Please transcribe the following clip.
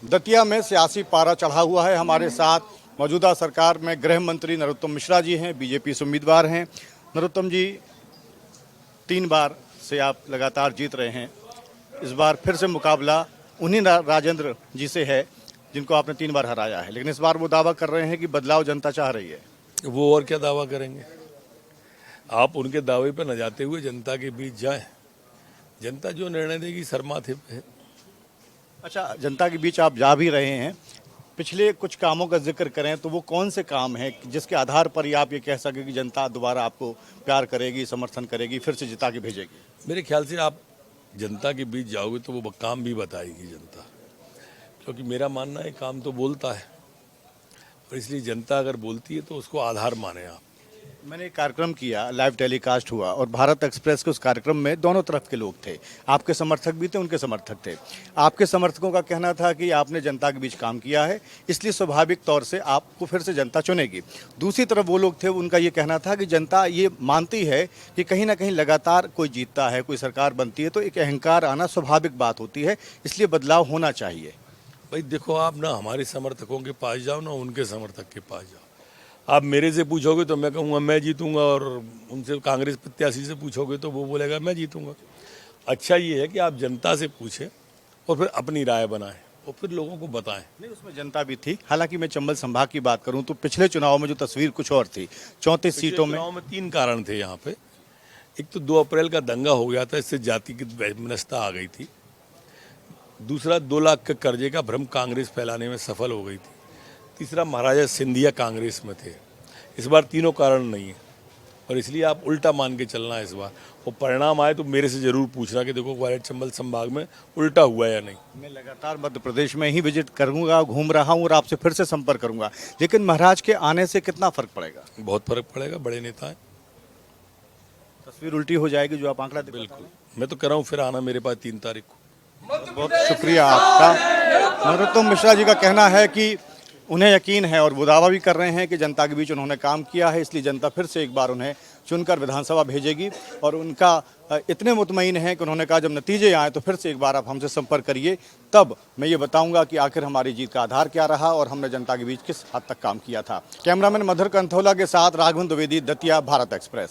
दतिया में सियासी पारा चढ़ा हुआ है। हमारे साथ मौजूदा सरकार में गृह मंत्री नरोत्तम मिश्रा जी हैं, बीजेपी से उम्मीदवार हैं। नरोत्तम जी, 3 बार से आप लगातार जीत रहे हैं। इस बार फिर से मुकाबला उन्हीं राजेंद्र जी से है जिनको आपने 3 बार हराया है, लेकिन इस बार वो दावा कर रहे हैं कि बदलाव जनता चाह रही है। वो और क्या दावा करेंगे? आप उनके दावे पर न जाते हुए जनता के बीच जाएं। जनता जो निर्णय देगी सर माथे पे है। अच्छा, जनता के बीच आप जा भी रहे हैं, पिछले कुछ कामों का जिक्र करें तो वो कौन से काम हैं जिसके आधार पर ही आप ये कह सकें कि जनता दोबारा आपको प्यार करेगी, समर्थन करेगी, फिर से जिता के भेजेगी? मेरे ख्याल से आप जनता के बीच जाओगे तो वो काम भी बताएगी जनता, क्योंकि मेरा मानना है काम तो बोलता है, और इसलिए जनता अगर बोलती है तो उसको आधार माने आप। मैंने एक कार्यक्रम किया, लाइव टेलीकास्ट हुआ, और भारत एक्सप्रेस के उस कार्यक्रम में दोनों तरफ के लोग थे। आपके समर्थक भी थे, उनके समर्थक थे। आपके समर्थकों का कहना था कि आपने जनता के बीच काम किया है, इसलिए स्वाभाविक तौर से आपको फिर से जनता चुनेगी। दूसरी तरफ वो लोग थे, उनका ये कहना था कि जनता ये मानती है कि कहीं ना कहीं लगातार कोई जीतता है, कोई सरकार बनती है तो एक अहंकार आना स्वाभाविक बात होती है, इसलिए बदलाव होना चाहिए। भाई देखो, आप ना हमारे समर्थकों के पास जाओ ना उनके समर्थक के पास जाओ। आप मेरे से पूछोगे तो मैं कहूँगा मैं जीतूंगा, और उनसे कांग्रेस प्रत्याशी से पूछोगे तो वो बोलेगा मैं जीतूंगा। अच्छा ये है कि आप जनता से पूछें और फिर अपनी राय बनाएं और फिर लोगों को बताएं। नहीं, उसमें जनता भी थी। हालांकि मैं चंबल संभाग की बात करूं तो पिछले चुनाव में जो तस्वीर कुछ और थी, 34 सीटों में। 3 कारण थे यहाँ पे। एक तो 2 अप्रैल का दंगा हो गया था, इससे जाति की वैमनस्यता आ गई थी। दूसरा, 2 लाख के कर्जे का भ्रम कांग्रेस फैलाने में सफल हो गई थी। तीसरा, महाराजा सिंधिया कांग्रेस में थे। इस बार तीनों कारण नहीं है, और इसलिए आप उल्टा मान के चलना है इस बार। वो परिणाम आए तो मेरे से जरूर पूछना कि देखो ग्वालियर चंबल संभाग में उल्टा हुआ है या नहीं। मैं लगातार मध्य प्रदेश में ही विजिट करूंगा, घूम रहा हूं और आपसे फिर से संपर्क करूंगा, लेकिन महाराज के आने से कितना फर्क पड़ेगा? बहुत फर्क पड़ेगा, बड़े नेता हैं। तस्वीर उल्टी हो जाएगी जो आप आंकड़ा दिखाते हैं। बिल्कुल, मैं तो कह रहा हूँ फिर आना मेरे पास 3 तारीख को। बहुत शुक्रिया आपका। नरोत्तम मिश्रा जी का कहना है कि उन्हें यकीन है, और वो दावा भी कर रहे हैं कि जनता के बीच उन्होंने काम किया है, इसलिए जनता फिर से एक बार उन्हें चुनकर विधानसभा भेजेगी। और उनका इतने मुतमईन हैं कि उन्होंने कहा जब नतीजे आए तो फिर से एक बार आप हमसे संपर्क करिए, तब मैं ये बताऊंगा कि आखिर हमारी जीत का आधार क्या रहा और हमने जनता के बीच किस हद तक काम किया था। कैमरामैन मधुर कंथौला के साथ राघवन द्विवेदी, दतिया, भारत एक्सप्रेस।